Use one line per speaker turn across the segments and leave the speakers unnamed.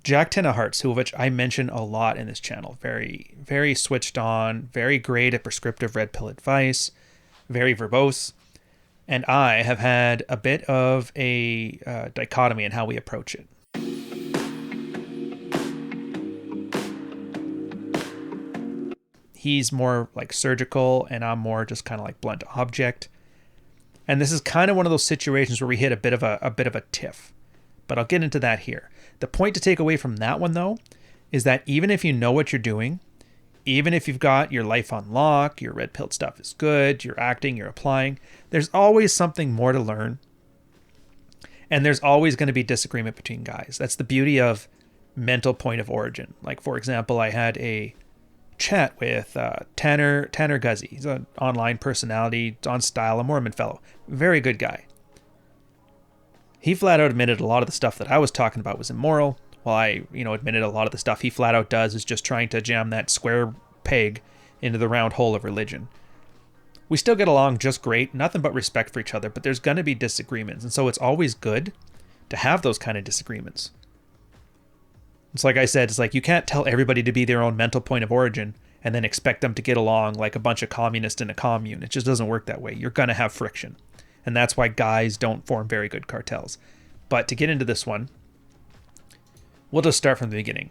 Jack Ten of Hearts, who of which I mention a lot in this channel, very, very switched on, very great at prescriptive red pill advice, very verbose, and I have had a bit of a dichotomy in how we approach it. He's more like surgical, and I'm more just kind of like blunt object. And this is kind of one of those situations where we hit a bit of a tiff. But I'll get into that here. The point to take away from that one, though, is that even if you know what you're doing, even if you've got your life on lock, your red pill stuff is good, you're acting, you're applying, there's always something more to learn. And there's always going to be disagreement between guys. That's the beauty of mental point of origin. Like, for example, I had a chat with Tanner Guzzi. He's an online personality, on Style, a Mormon fellow. Very good guy. He flat out admitted a lot of the stuff that I was talking about was immoral, while I, admitted a lot of the stuff he flat out does is just trying to jam that square peg into the round hole of religion. We still get along just great, nothing but respect for each other, but there's going to be disagreements, and so it's always good to have those kind of disagreements. It's like I said, it's like you can't tell everybody to be their own mental point of origin and then expect them to get along like a bunch of communists in a commune. It just doesn't work that way. You're going to have friction. And that's why guys don't form very good cartels. But to get into this one, we'll just start from the beginning.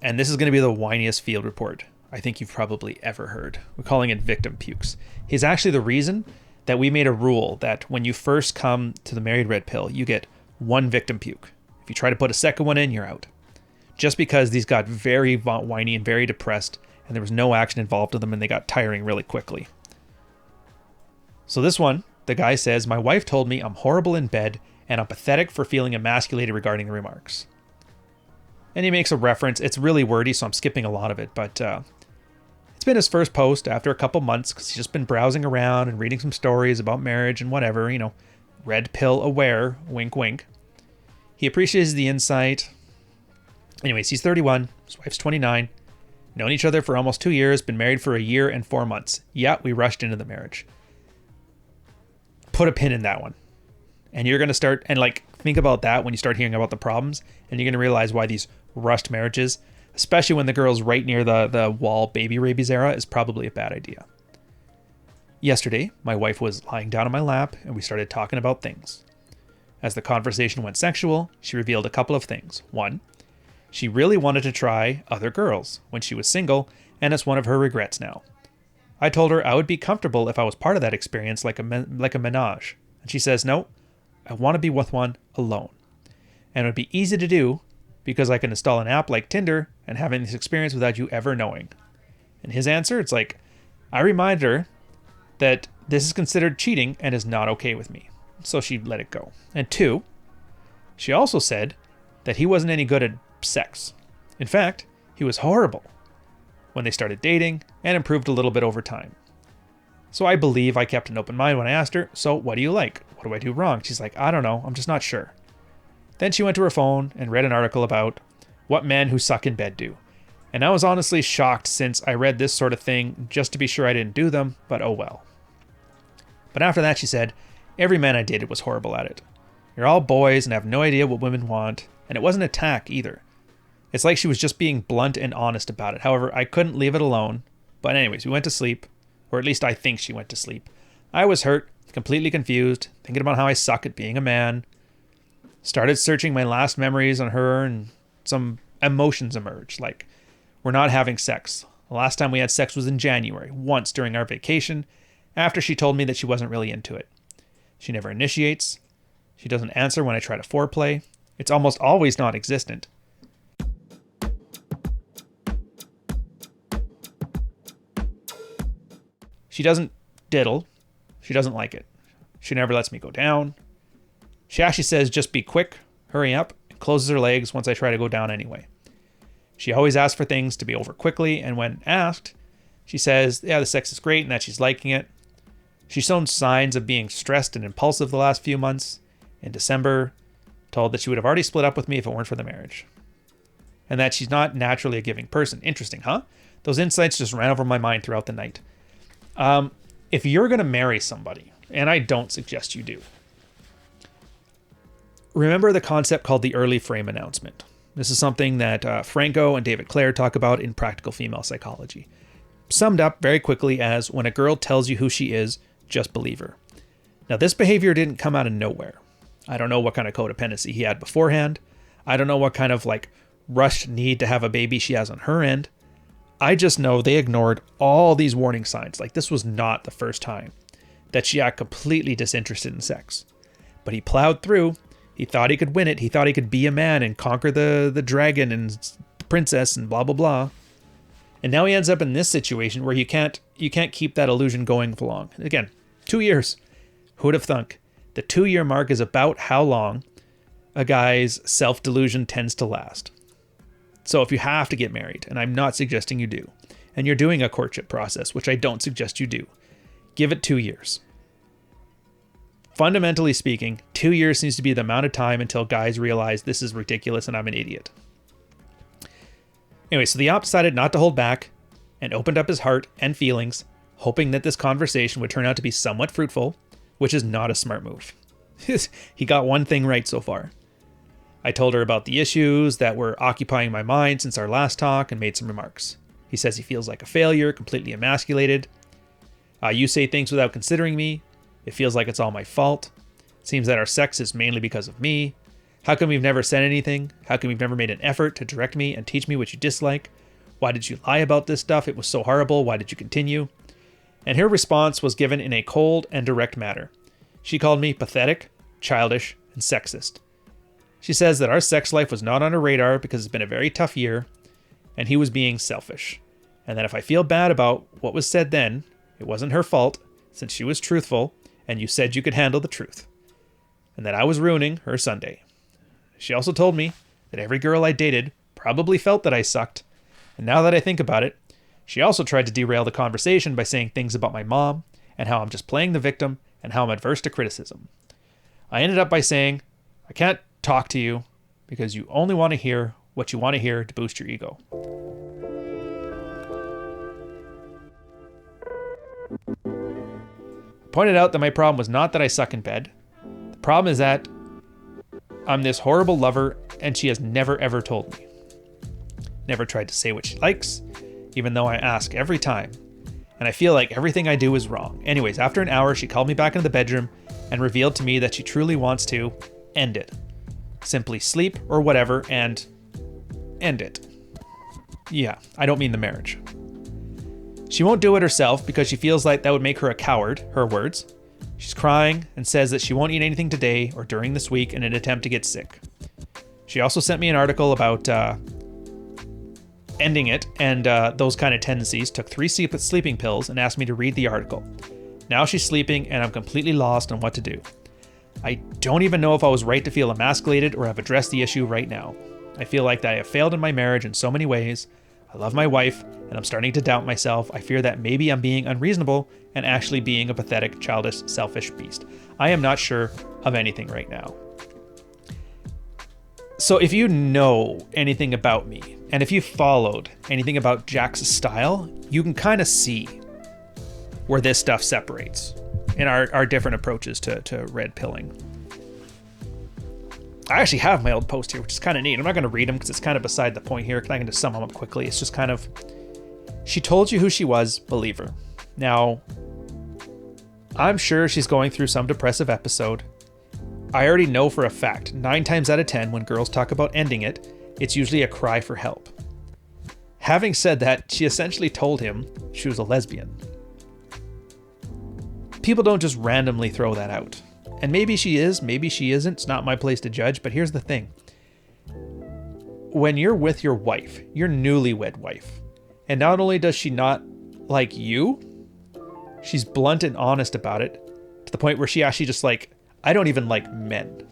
And this is going to be the whiniest field report I think you've probably ever heard. We're calling it victim pukes. He's actually the reason that we made a rule that when you first come to the Married Red Pill, you get one victim puke. If you try to put a second one in, you're out. Just because these got very whiny and very depressed, and there was no action involved in them, and they got tiring really quickly. So this one, the guy says, "My wife told me I'm horrible in bed, and I'm pathetic for feeling emasculated regarding the remarks." And he makes a reference. It's really wordy, so I'm skipping a lot of it, but it's been his first post after a couple months, because he's just been browsing around and reading some stories about marriage and whatever, red pill aware, wink wink. He appreciates the insight. Anyways, he's 31. His wife's 29. Known each other for almost 2 years. Been married for a year and 4 months. Yeah, we rushed into the marriage. Put a pin in that one. And you're going to start, and think about that when you start hearing about the problems. And you're going to realize why these rushed marriages, especially when the girl's right near the wall baby rabies era, is probably a bad idea. Yesterday, my wife was lying down on my lap, and we started talking about things. As the conversation went sexual, she revealed a couple of things. One, she really wanted to try other girls when she was single, and it's one of her regrets now. I told her I would be comfortable if I was part of that experience like a menage. And she says, no, I want to be with one alone. And it would be easy to do because I can install an app like Tinder and having this experience without you ever knowing. And his answer, it's like, I reminded her that this is considered cheating and is not okay with me. So she let it go. And two, she also said that he wasn't any good at sex. In fact, he was horrible when they started dating and improved a little bit over time. So I believe I kept an open mind when I asked her, so what do you like? What do I do wrong? She's like, I don't know. I'm just not sure. Then she went to her phone and read an article about what men who suck in bed do. And I was honestly shocked since I read this sort of thing just to be sure I didn't do them, but oh well. But after that, she said, every man I dated was horrible at it. You're all boys and have no idea what women want, and it wasn't an attack either. It's like she was just being blunt and honest about it. However, I couldn't leave it alone. But anyways, we went to sleep, or at least I think she went to sleep. I was hurt, completely confused, thinking about how I suck at being a man. Started searching my last memories on her, and some emotions emerged, like we're not having sex. The last time we had sex was in January, once during our vacation, after she told me that she wasn't really into it. She never initiates. She doesn't answer when I try to foreplay. It's almost always non-existent. She doesn't diddle. She doesn't like it. She never lets me go down. She actually says, just be quick, hurry up, and closes her legs once I try to go down anyway. She always asks for things to be over quickly, and when asked, she says, yeah, the sex is great and that she's liking it. She's shown signs of being stressed and impulsive the last few months. In December, told that she would have already split up with me if it weren't for the marriage. And that she's not naturally a giving person. Interesting, huh? Those insights just ran over my mind throughout the night. If you're going to marry somebody, and I don't suggest you do, remember the concept called the early frame announcement. This is something that Franco and David Clare talk about in Practical Female Psychology. Summed up very quickly as, when a girl tells you who she is, just believe her. Now, this behavior didn't come out of nowhere. I don't know what kind of codependency he had beforehand. I don't know what kind of rushed need to have a baby she has on her end. I just know they ignored all these warning signs. This was not the first time that she got completely disinterested in sex. But he plowed through. He thought he could win it. He thought he could be a man and conquer the dragon and the princess and blah, blah, blah. And now he ends up in this situation where you can't keep that illusion going for long. Again, 2 years. Who would have thunk? The 2-year mark is about how long a guy's self-delusion tends to last. So if you have to get married, and I'm not suggesting you do, and you're doing a courtship process, which I don't suggest you do, give it 2 years. Fundamentally speaking, 2 years seems to be the amount of time until guys realize this is ridiculous and I'm an idiot. Anyway, so the op decided not to hold back and opened up his heart and feelings, hoping that this conversation would turn out to be somewhat fruitful, which is not a smart move. He got one thing right so far. I told her about the issues that were occupying my mind since our last talk and made some remarks. He says he feels like a failure, completely emasculated. You say things without considering me. It feels like it's all my fault. It seems that our sex is mainly because of me. How come we've never said anything? How come we've never made an effort to direct me and teach me what you dislike? Why did you lie about this stuff? It was so horrible. Why did you continue? And her response was given in a cold and direct manner. She called me pathetic, childish, and sexist. She says that our sex life was not on her radar because it's been a very tough year, and he was being selfish. And that if I feel bad about what was said then, it wasn't her fault, since she was truthful, and you said you could handle the truth. And that I was ruining her Sunday. She also told me that every girl I dated probably felt that I sucked. And now that I think about it, she also tried to derail the conversation by saying things about my mom, and how I'm just playing the victim, and how I'm adverse to criticism. I ended up by saying, I can't talk to you because you only want to hear what you want to hear to boost your ego. I pointed out that my problem was not that I suck in bed. The problem is that I'm this horrible lover and she has never ever told me. Never tried to say what she likes, even though I ask every time. And I feel like everything I do is wrong. Anyways, after an hour, she called me back into the bedroom and revealed to me that she truly wants to end it. Simply sleep or whatever and end it. Yeah, I don't mean the marriage. She won't do it herself because she feels like that would make her a coward, her words. She's crying and says that she won't eat anything today or during this week in an attempt to get sick. She also sent me an article about ending it and those kind of tendencies, took 3 sleeping pills and asked me to read the article. Now she's sleeping and I'm completely lost on what to do. I don't even know if I was right to feel emasculated or have addressed the issue right now. I feel like that I have failed in my marriage in so many ways. I love my wife and I'm starting to doubt myself. I fear that maybe I'm being unreasonable and actually being a pathetic, childish, selfish beast. I am not sure of anything right now. So if you know anything about me, and if you followed anything about Jack's style, you can kind of see where this stuff separates in our different approaches to red pilling. I actually have my old post here, which is kind of neat. I'm not going to read them because it's kind of beside the point here. I can just sum them up quickly. It's just kind of, she told you who she was, believe her. Now, I'm sure she's going through some depressive episode. I already know for a fact, 9 times out of 10, when girls talk about ending it, it's usually a cry for help. Having said that, she essentially told him she was a lesbian. People don't just randomly throw that out. And maybe she is, maybe she isn't. It's not my place to judge, but here's the thing. When you're with your wife, your newlywed wife, and not only does she not like you, she's blunt and honest about it, to the point where she actually just like, I don't even like men.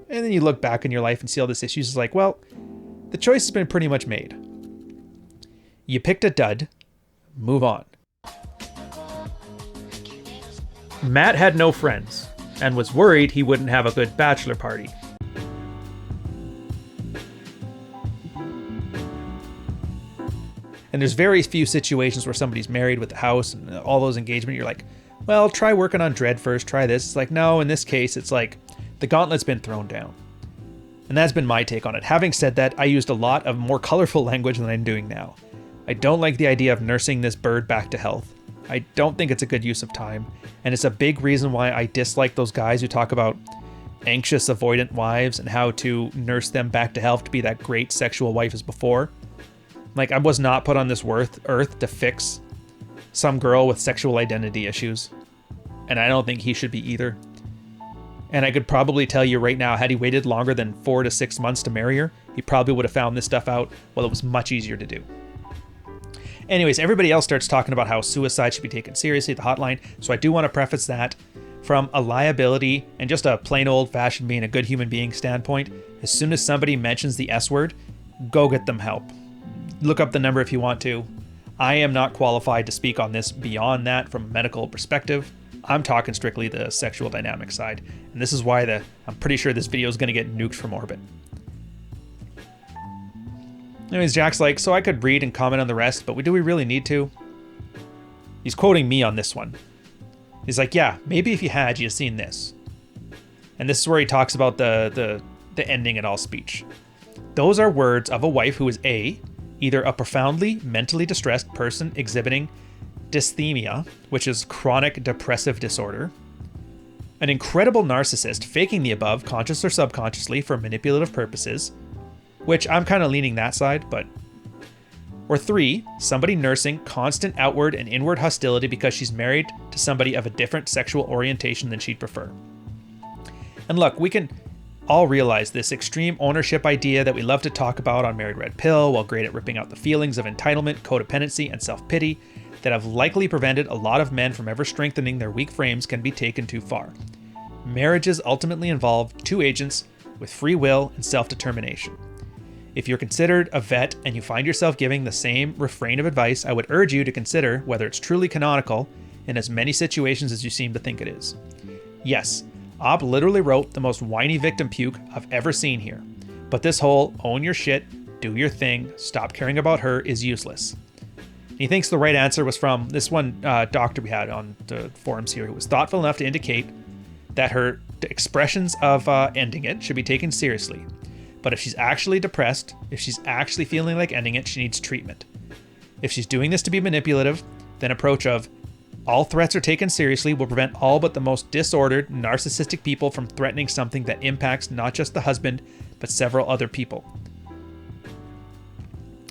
And then you look back in your life and see all this issues. It's like, well, the choice has been pretty much made. You picked a dud, move on. Matt had no friends and was worried he wouldn't have a good bachelor party. And there's very few situations where somebody's married with a house and all those engagement. You're like, well, try working on dread first, try this. It's like, no, in this case, it's like the gauntlet's been thrown down. And that's been my take on it. Having said that, I used a lot of more colorful language than I'm doing now. I don't like the idea of nursing this bird back to health. I don't think it's a good use of time, and it's a big reason why I dislike those guys who talk about anxious, avoidant wives and how to nurse them back to health to be that great sexual wife as before. Like, I was not put on this earth to fix some girl with sexual identity issues, and I don't think he should be either. And I could probably tell you right now, had he waited longer than 4 to 6 months to marry her, he probably would have found this stuff out. Well, it was much easier to do. Anyways, everybody else starts talking about how suicide should be taken seriously at the hotline. So I do want to preface that from a liability and just a plain old fashioned being a good human being standpoint. As soon as somebody mentions the S word, go get them help. Look up the number if you want to. I am not qualified to speak on this beyond that from a medical perspective. I'm talking strictly the sexual dynamic side. And this is why I'm pretty sure this video is going to get nuked from orbit. Anyways, Jack's like, so I could read and comment on the rest, but do we really need to? He's quoting me on this one. He's like, yeah, maybe if you had, you'd seen this. And this is where he talks about the ending it all speech. Those are words of a wife who is either a profoundly mentally distressed person exhibiting dysthymia, which is chronic depressive disorder, an incredible narcissist faking the above, conscious or subconsciously, for manipulative purposes, which I'm kind of leaning that side, or 3, somebody nursing constant outward and inward hostility because she's married to somebody of a different sexual orientation than she'd prefer. And look, we can all realize this extreme ownership idea that we love to talk about on Married Red Pill, while great at ripping out the feelings of entitlement, codependency, and self-pity that have likely prevented a lot of men from ever strengthening their weak frames, can be taken too far. Marriages ultimately involve 2 agents with free will and self-determination. If you're considered a vet and you find yourself giving the same refrain of advice, I would urge you to consider whether it's truly canonical in as many situations as you seem to think it is. Yes, Ob literally wrote the most whiny victim puke I've ever seen here, but this whole own your shit, do your thing, stop caring about her is useless. He thinks the right answer was from this one doctor we had on the forums here, who was thoughtful enough to indicate that her expressions of ending it should be taken seriously. But if she's actually depressed, if she's actually feeling like ending it, she needs treatment. If she's doing this to be manipulative, then approach of all threats are taken seriously will prevent all but the most disordered, narcissistic people from threatening something that impacts not just the husband, but several other people.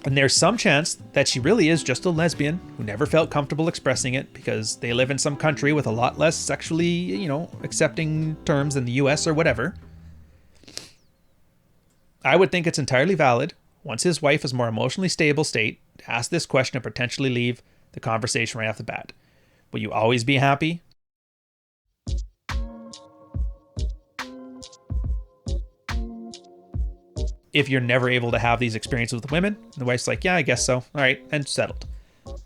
And there's some chance that she really is just a lesbian who never felt comfortable expressing it because they live in some country with a lot less sexually, accepting terms than the US or whatever. I would think it's entirely valid, once his wife is more emotionally stable state, to ask this question and potentially leave the conversation right off the bat. Will you always be happy? If you're never able to have these experiences with women, and the wife's like, yeah, I guess so. All right, and settled.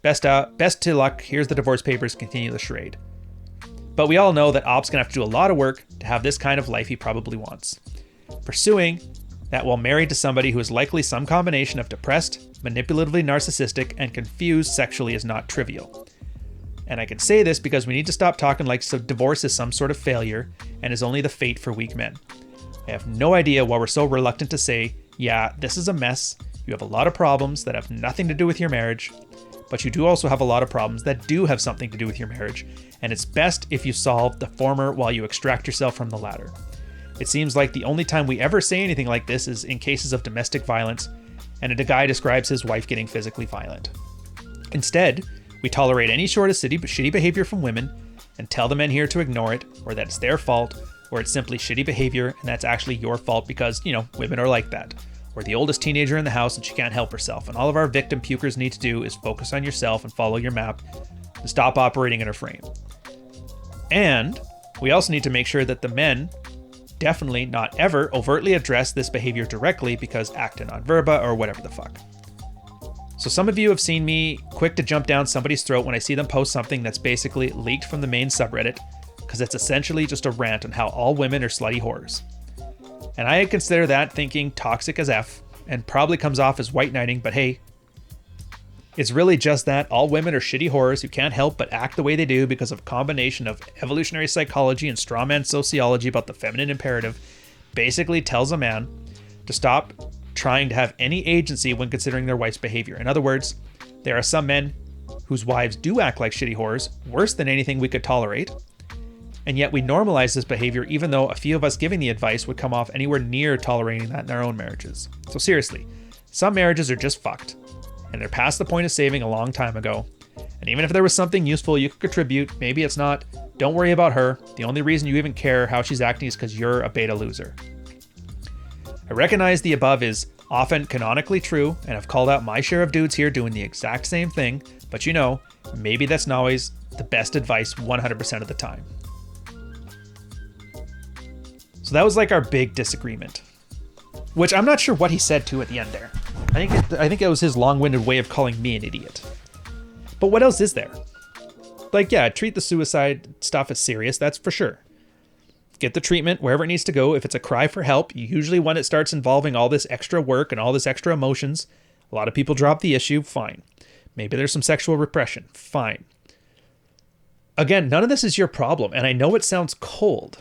Best to luck. Here's the divorce papers. Continue the charade. But we all know that Op's gonna have to do a lot of work to have this kind of life he probably wants. Pursuing that while married to somebody who is likely some combination of depressed, manipulatively narcissistic, and confused sexually is not trivial. And I can say this because we need to stop talking like divorce is some sort of failure and is only the fate for weak men. I have no idea why we're so reluctant to say, yeah, this is a mess, you have a lot of problems that have nothing to do with your marriage, but you do also have a lot of problems that do have something to do with your marriage, and it's best if you solve the former while you extract yourself from the latter. It seems like the only time we ever say anything like this is in cases of domestic violence, and a guy describes his wife getting physically violent. Instead, we tolerate any sort of shitty behavior from women and tell the men here to ignore it, or that it's their fault, or it's simply shitty behavior and that's actually your fault because, women are like that. Or the oldest teenager in the house and she can't help herself, and all of our victim pukers need to do is focus on yourself and follow your map and stop operating in a frame. And we also need to make sure that the men definitely not ever overtly address this behavior directly because acta non verba or whatever the fuck. So some of you have seen me quick to jump down somebody's throat when I see them post something that's basically leaked from the main subreddit, because it's essentially just a rant on how all women are slutty whores. And I consider that thinking toxic as F, and probably comes off as white knighting, but hey, it's really just that all women are shitty whores who can't help but act the way they do because of a combination of evolutionary psychology and strawman sociology about the feminine imperative basically tells a man to stop trying to have any agency when considering their wife's behavior. In other words, there are some men whose wives do act like shitty whores, worse than anything we could tolerate, and yet we normalize this behavior even though a few of us giving the advice would come off anywhere near tolerating that in their own marriages. So seriously, some marriages are just fucked, and they're past the point of saving a long time ago. And even if there was something useful you could contribute, maybe it's not, don't worry about her. The only reason you even care how she's acting is because you're a beta loser. I recognize the above is often canonically true, and I've called out my share of dudes here doing the exact same thing, but you know, maybe that's not always the best advice 100% of the time. So that was like our big disagreement, which I'm not sure what he said too at the end there. I think it was his long-winded way of calling me an idiot. But what else is there? Like, yeah, treat the suicide stuff as serious, that's for sure. Get the treatment wherever it needs to go. If it's a cry for help, usually when it starts involving all this extra work and all this extra emotions, a lot of people drop the issue, fine. Maybe there's some sexual repression, fine. Again, none of this is your problem, and I know it sounds cold.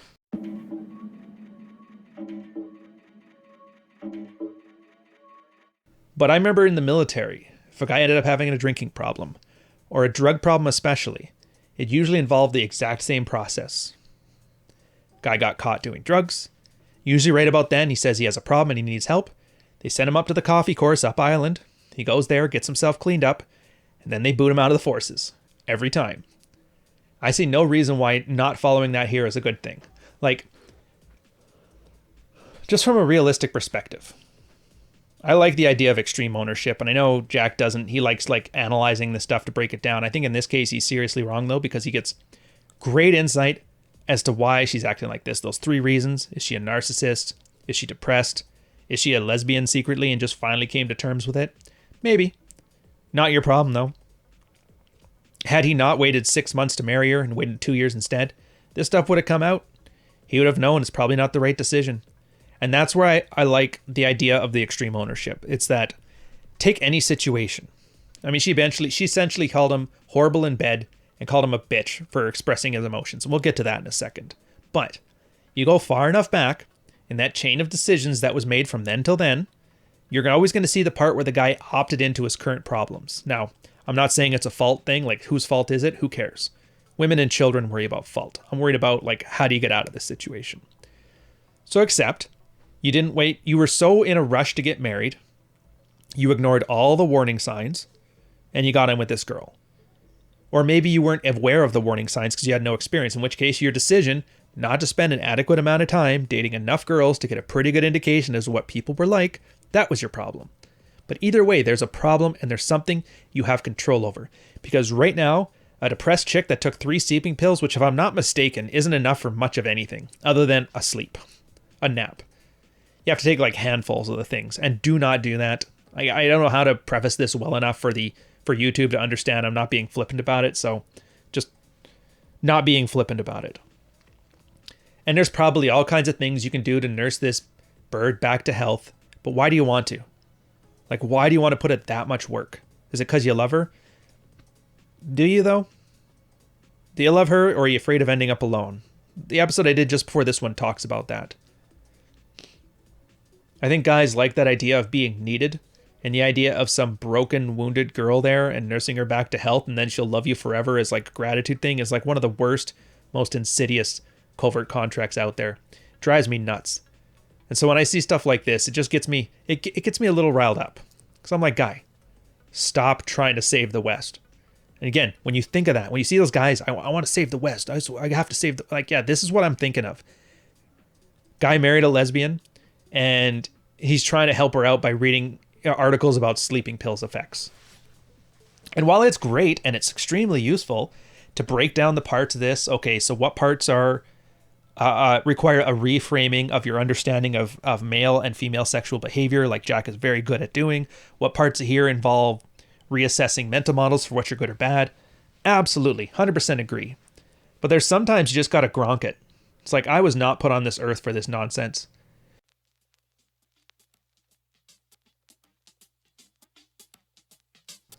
But I remember in the military, if a guy ended up having a drinking problem, or a drug problem especially, it usually involved the exact same process. Guy got caught doing drugs. Usually right about then, he says he has a problem and he needs help. They send him up to the coffee course up island. He goes there, gets himself cleaned up, and then they boot him out of the forces. Every time. I see no reason why not following that here is a good thing. Like, just from a realistic perspective, I like the idea of extreme ownership, and I know Jack doesn't. He likes like analyzing the stuff to break it down. I think in this case he's seriously wrong though, because he gets great insight as to why she's acting like this. Those 3 reasons. Is she a narcissist? Is she depressed? Is she a lesbian secretly and just finally came to terms with it? Maybe. Not your problem though. Had he not waited 6 months to marry her and waited 2 years instead, this stuff would have come out. He would have known it's probably not the right decision. And that's where I like the idea of the extreme ownership. It's that, take any situation. I mean, she essentially called him horrible in bed and called him a bitch for expressing his emotions. And we'll get to that in a second. But you go far enough back in that chain of decisions that was made from then till then, you're always going to see the part where the guy opted into his current problems. Now, I'm not saying it's a fault thing, like whose fault is it? Who cares? Women and children worry about fault. I'm worried about like, how do you get out of this situation? So accept. You didn't wait. You were so in a rush to get married. You ignored all the warning signs and you got in with this girl. Or maybe you weren't aware of the warning signs because you had no experience, in which case your decision not to spend an adequate amount of time dating enough girls to get a pretty good indication as to what people were like, that was your problem. But either way, there's a problem and there's something you have control over. Because right now, a depressed chick that took 3 sleeping pills, which if I'm not mistaken, isn't enough for much of anything other than a sleep, a nap. You have to take like handfuls of the things, and do not do that. I don't know how to preface this well enough for YouTube to understand I'm not being flippant about it, so just not being flippant about it. And there's probably all kinds of things you can do to nurse this bird back to health, but why do you want to? Like, why do you want to put it that much work? Is it because you love her? Do you though? Do you love her, or are you afraid of ending up alone? The episode I did just before this one talks about that. I think guys like that idea of being needed, and the idea of some broken, wounded girl there and nursing her back to health and then she'll love you forever as like a gratitude thing is like one of the worst, most insidious covert contracts out there. It drives me nuts. And so when I see stuff like this, it just gets me, it gets me a little riled up. Because I'm like, guy, stop trying to save the West. And again, when you think of that, when you see those guys, I want to save the West. I have to save yeah, this is what I'm thinking of. Guy married a lesbian, and he's trying to help her out by reading articles about sleeping pills effects. And while it's great and it's extremely useful to break down the parts of this, okay, so what parts are require a reframing of your understanding of male and female sexual behavior, like Jack is very good at doing. What parts here involve reassessing mental models for what you're good or bad? Absolutely, 100% agree. But there's sometimes you just gotta gronk it. It's like, I was not put on this earth for this nonsense.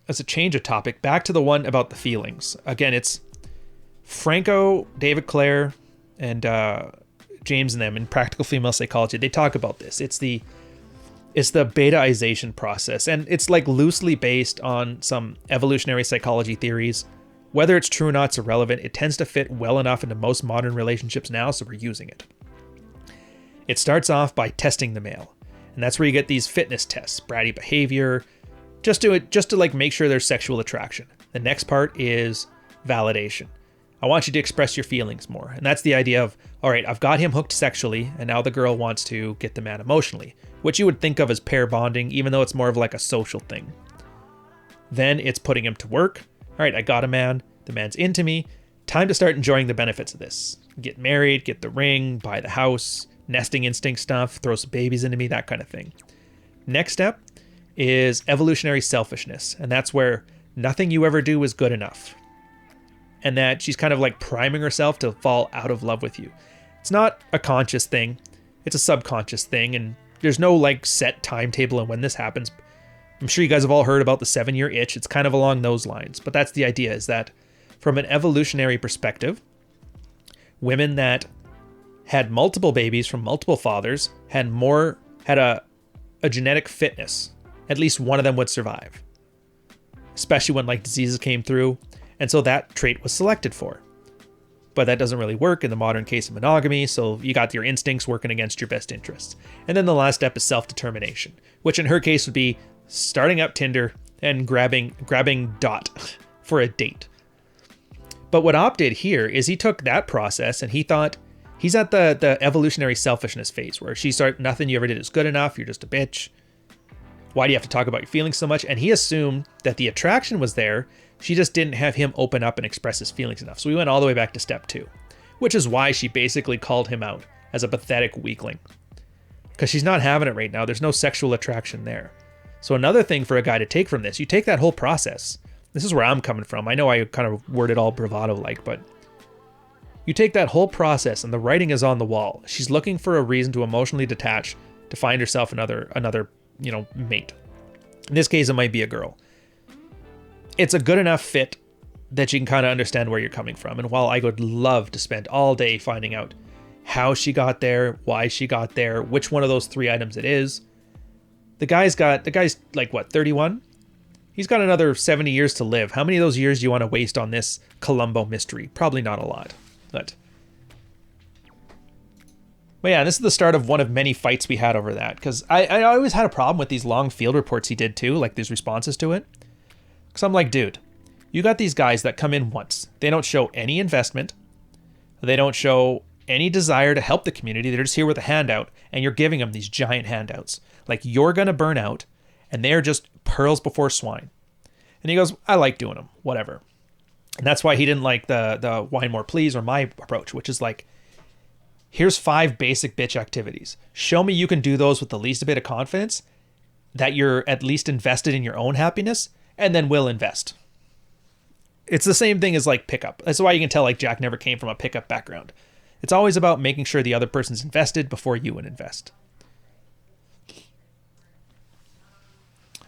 As a change of topic, back to the one about the feelings. Again, it's Franco, David Clare, and James and them in Practical Female Psychology. They talk about this. It's the It's the betaization process, and it's like loosely based on some evolutionary psychology theories. Whether it's true or not, it's irrelevant. It tends to fit well enough into most modern relationships now, so we're using it. It starts off by testing the male, and that's where you get these fitness tests, bratty behavior, just to like make sure there's sexual attraction. The next part is validation. I want you to express your feelings more, and that's the idea of, all right, I've got him hooked sexually, and now the girl wants to get the man emotionally, which you would think of as pair bonding, even though it's more of like a social thing. Then it's putting him to work. All right, I got a man. The man's into me. Time to start enjoying the benefits of this. Get married, get the ring, buy the house, nesting instinct stuff, throw some babies into me, that kind of thing. Next step is evolutionary selfishness, and that's where nothing you ever do is good enough. And that she's kind of like priming herself to fall out of love with you. It's not a conscious thing. It's a subconscious thing, and there's no like set timetable on when this happens. I'm sure you guys have all heard about the 7-year itch. It's kind of along those lines, but that's the idea, is that from an evolutionary perspective, women that had multiple babies from multiple fathers had a genetic fitness. At least one of them would survive, especially when like diseases came through. And so that trait was selected for. But that doesn't really work in the modern case of monogamy, so you got your instincts working against your best interests. And then the last step is self-determination, which in her case would be starting up Tinder and grabbing Dot for a date. But what Op did here is he took that process and he thought he's at the evolutionary selfishness phase where she started, nothing you ever did is good enough, you're just a bitch. Why do you have to talk about your feelings so much? And he assumed that the attraction was there. She just didn't have him open up and express his feelings enough. So we went all the way back to step 2, which is why she basically called him out as a pathetic weakling. Because she's not having it right now. There's no sexual attraction there. So another thing for a guy to take from this, you take that whole process. This is where I'm coming from. I know I kind of worded all bravado-like, but you take that whole process and the writing is on the wall. She's looking for a reason to emotionally detach to find herself another mate. In this case, it might be a girl. It's a good enough fit that you can kind of understand where you're coming from. And while I would love to spend all day finding out how she got there, why she got there, which one of those 3 items it is, the guy's like, what, 31? He's got another 70 years to live. How many of those years do you want to waste on this Columbo mystery? Probably not a lot. But yeah, this is the start of one of many fights we had over that. Because I always had a problem with these long field reports he did too, like these responses to it. Because I'm like, dude, you got these guys that come in once. They don't show any investment. They don't show any desire to help the community. They're just here with a handout, and you're giving them these giant handouts. Like, you're going to burn out, and they're just pearls before swine. And he goes, I like doing them, whatever. And that's why he didn't like the wine more please or my approach, which is like, here's 5 basic bitch activities. Show me you can do those with the least bit of confidence, that you're at least invested in your own happiness, and then we'll invest. It's the same thing as like pickup. That's why you can tell like Jack never came from a pickup background. It's always about making sure the other person's invested before you would invest.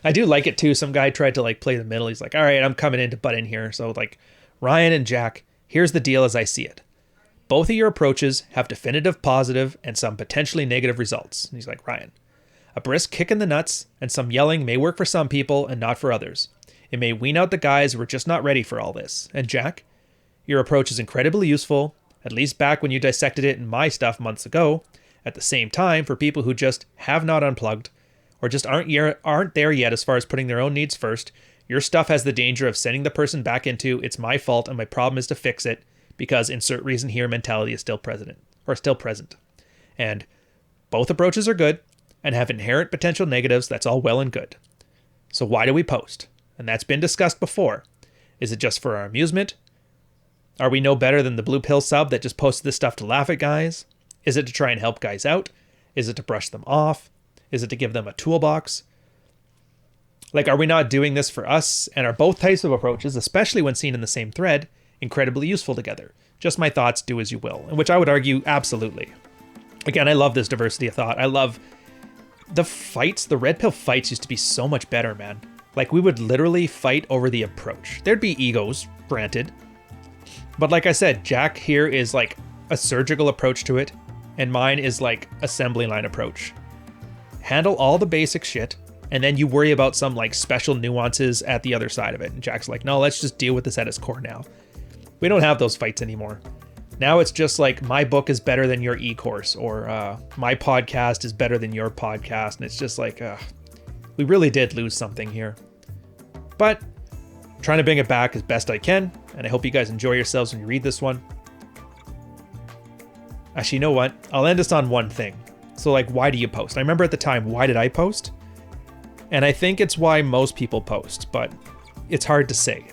I do like it too. Some guy tried to like play the middle. He's like, all right, I'm coming in to butt in here. So like, Ryan and Jack, here's the deal as I see it. Both of your approaches have definitive positive and some potentially negative results. And he's like, Ryan, a brisk kick in the nuts and some yelling may work for some people and not for others. It may wean out the guys who are just not ready for all this. And Jack, your approach is incredibly useful, at least back when you dissected it in my stuff months ago. At the same time, for people who just have not unplugged or just aren't there yet as far as putting their own needs first, your stuff has the danger of sending the person back into it's my fault and my problem is to fix it because insert reason here mentality is still present. And both approaches are good and have inherent potential negatives. That's all well and good. So why do we post? And that's been discussed before. Is it just for our amusement? Are we no better than the Blue Pill sub that just posted this stuff to laugh at guys? Is it to try and help guys out? Is it to brush them off? Is it to give them a toolbox? Like, are we not doing this for us? And are both types of approaches, especially when seen in the same thread, incredibly useful together? Just my thoughts, do as you will. And which I would argue, absolutely. Again, I love this diversity of thought. I love the fights. The Red Pill fights used to be so much better, man. Like, we would literally fight over the approach. There'd be egos, granted. But like I said, Jack here is like a surgical approach to it, and mine is like assembly line approach. handle all the basic shit, and then you worry about some like special nuances at the other side of it. And Jack's like, no, let's just deal with this at its core now. We don't have those fights anymore. Now it's just like, my book is better than your e-course, or my podcast is better than your podcast. And it's just like, we really did lose something here. But I'm trying to bring it back as best I can. And I hope you guys enjoy yourselves when you read this one. Actually, you know what? I'll end us on one thing. So like, why do you post? I remember at the time, why did I post? And I think it's why most people post, but it's hard to say.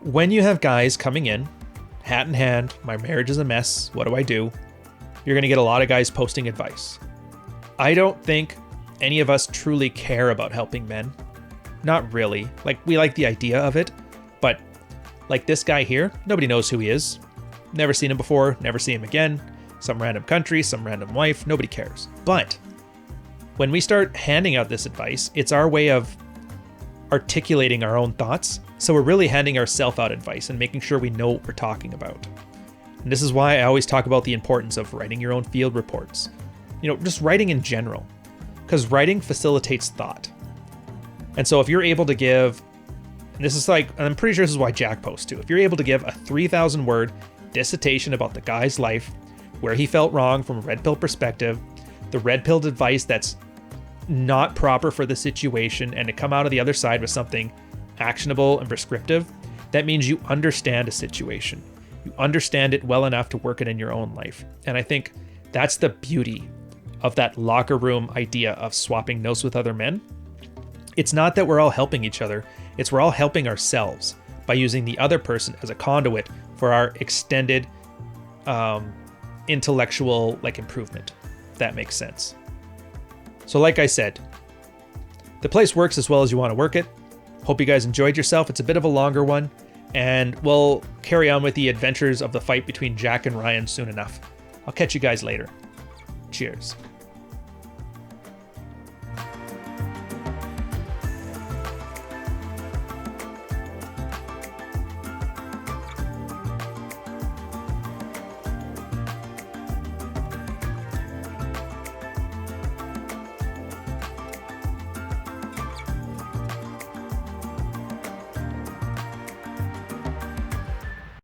When you have guys coming in, hat in hand, my marriage is a mess, what do I do? You're going to get a lot of guys posting advice. I don't think any of us truly care about helping men. Not really. Like, we like the idea of it, but like this guy here, nobody knows who he is. Never seen him before, never see him again. Some random country, some random wife, nobody cares. But when we start handing out this advice, it's our way of articulating our own thoughts. So we're really handing ourselves out advice and making sure we know what we're talking about. And this is why I always talk about the importance of writing your own field reports. You know, just writing in general, because writing facilitates thought. And so if you're able to give, and this is like, and I'm pretty sure this is why Jack posts too. If you're able to give a 3,000 word dissertation about the guy's life, where he felt wrong from a red pill perspective, the red pilled advice that's not proper for the situation, and to come out of the other side with something actionable and prescriptive, that means you understand a situation. You understand it well enough to work it in your own life. And I think that's the beauty of that locker room idea of swapping notes with other men. It's not that we're all helping each other, it's we're all helping ourselves by using the other person as a conduit for our extended intellectual like improvement, if that makes sense. So like I said, the place works as well as you want to work it. Hope you guys enjoyed yourself. It's a bit of a longer one, and we'll carry on with the adventures of the fight between Jack and Ryan soon enough. I'll catch you guys later. Cheers.